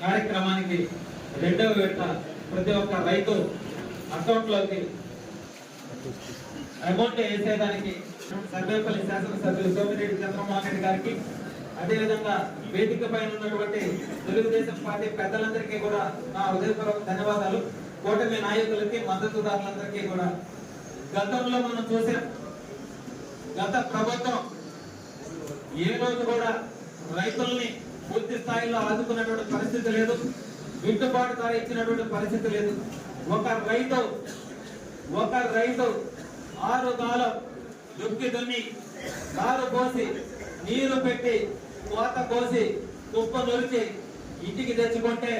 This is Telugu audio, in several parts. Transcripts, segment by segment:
కార్యక్రమానికి రెండవ విడత ప్రతి ఒక్క రైతు అకౌంట్ లోకి అమౌంట్ వేసేదానికి సర్వేపల్లి శాసనసభ్యులు సోమిరెడ్డి చంద్రమోహన్ రెడ్డి గారికి, అదేవిధంగా వేదిక పైన ఉన్నటువంటి తెలుగుదేశం పార్టీ పెద్దలందరికీ కూడా నా హృదయపూర్వక ధన్యవాదాలు. కూటమి నాయకులకి, మద్దతుదారులందరికీ కూడా. గతంలో మనం చూసాం, గత ప్రభుత్వం ఏ రోజు కూడా రైతుల్ని పూర్తి స్థాయిలో ఆదుకున్నటువంటి పరిస్థితి లేదు, గిట్టుబాటు ధర ఇచ్చినటువంటి పరిస్థితి లేదు. ఒక రైతు 6 కాలం దుక్కి దున్ని, కారు పోసి, నీరు పెట్టి, కోత కోసి, కుప్ప నొలిచి ఇంటికి తెచ్చుకుంటే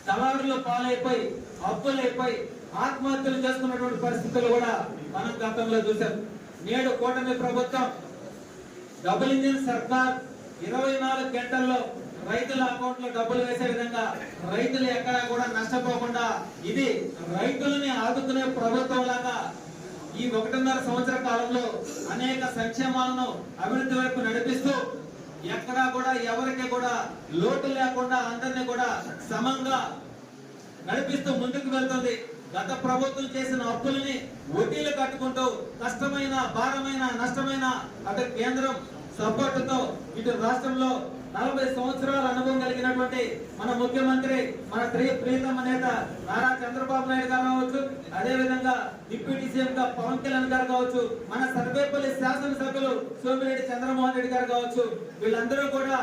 దళారులు పాలైపోయి, అప్పులైపోయి ఆత్మహత్యలు చేసుకున్నటువంటి పరిస్థితులు కూడా మనం గతంలో చూసాం. నేడు కూటమి ప్రభుత్వం డబుల్ ఇంజిన్ సర్కార్ 24 గంటల్లో రైతుల అకౌంట్ లో డబ్బులు వేసే విధంగా, రైతులు ఎక్కడా కూడా నష్టపోకుండా ఇది రైతులని ఆదుకునే ప్రభుత్వం లాగా ఈ 1.5 సంవత్సర కాలంలో అనేక సంక్షేమాలను అభివృద్ధి వైపు నడిపిస్తూ, ఎక్కడా కూడా ఎవరికి కూడా లోటు లేకుండా అందరినీ కూడా సమంగా నడిపిస్తూ ముందుకు వెళ్తుంది. గత ప్రభుత్వం చేసిన అప్పులని వడ్డీలు కట్టుకుంటూ కష్టమైన, భారమైన, నష్టమైన అటు కేంద్రం సపోర్టుతో ఇటు రాష్ట్రంలో 40 సంవత్సరాల అనుభవం కలిగినటువంటి మన ముఖ్యమంత్రి, మన ప్రియతమ నేత నారా చంద్రబాబు నాయుడు గారు కావచ్చు, అదే విధంగా డిప్యూటీ సీఎం గా పవన్ కళ్యాణ్ గారు కావచ్చు, మన సర్వేపల్లి శాసనసభ్యులు సోమిరెడ్డి చంద్రమోహన్ రెడ్డి గారు కావచ్చు, వీళ్ళందరూ కూడా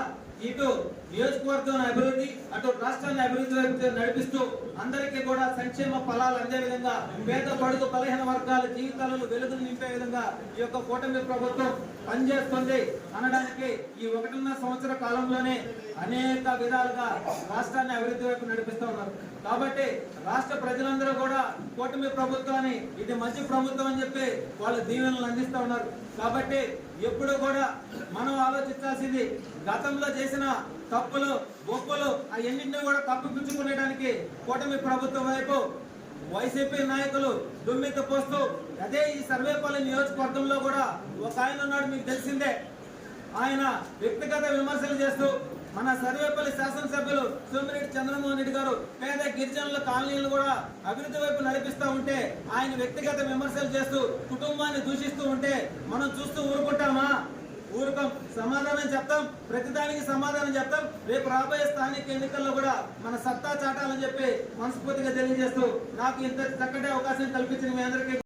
ఇటు నియోజకవర్గం అభివృద్ధి, అటు రాష్ట్రాన్ని అభివృద్ధి వైపు నడిపిస్తూ అందరికీ కూడా సంక్షేమ ఫలాలు అందే విధంగా, పేద బడుగు బలహీన వర్గాల జీవితాలను వెలుగులు నింపే విధంగా ఈ యొక్క కూటమి ప్రభుత్వం పనిచేస్తుంది అనడానికి ఈ 1.5 సంవత్సర కాలంలోనే అనేక విధాలుగా రాష్ట్రాన్ని అభివృద్ధి వైపు నడిపిస్తూ ఉన్నారు. కాబట్టి రాష్ట్ర ప్రజలందరూ కూడా కూటమి ప్రభుత్వాన్ని ఇది మంచి ప్రభుత్వం అని చెప్పి వాళ్ళు దీవెనలు అందిస్తూ ఉన్నారు. కాబట్టి ఎప్పుడు కూడా మనం ఆలోచించాల్సింది, గతంలో చేసిన తప్పులు, గొప్పలు అవన్నింటినీ కూడా కప్పిపుచ్చుకునేడానికి కూటమి ప్రభుత్వం వైపు వైసీపీ నాయకులు దుమ్మెత్తి పోస్తూ, అదే ఈ సర్వేపల్లి నియోజకవర్గంలో కూడా ఒక ఆయన ఉన్నాడు, మీకు తెలిసిందే. ఆయన వ్యక్తిగత విమర్శలు చేస్తూ మన సర్వేపల్లి శాసనసభ్యులు సోమిరెడ్డి చంద్రమోహన్ రెడ్డి గారు పేద గిరిజనుల కాలనీలు కూడా అభివృద్ధి వైపు నడిపిస్తూ ఉంటే ఆయన వ్యక్తిగత విమర్శలు చేస్తూ కుటుంబాన్ని దూషిస్తూ ఉంటే మనం చూస్తూ ఊరుకుంటామా? ఊరుకం. సమాధానం చెప్తాం, ప్రతిదానికి సమాధానం చెప్తాం. రేపు రాబోయే స్థానిక ఎన్నికల్లో కూడా మన సత్తా చాటాలని చెప్పి మనస్ఫూర్తిగా తెలియజేస్తూ నాకు ఇంత చక్కటి అవకాశం కల్పించిన మీ అందరికీ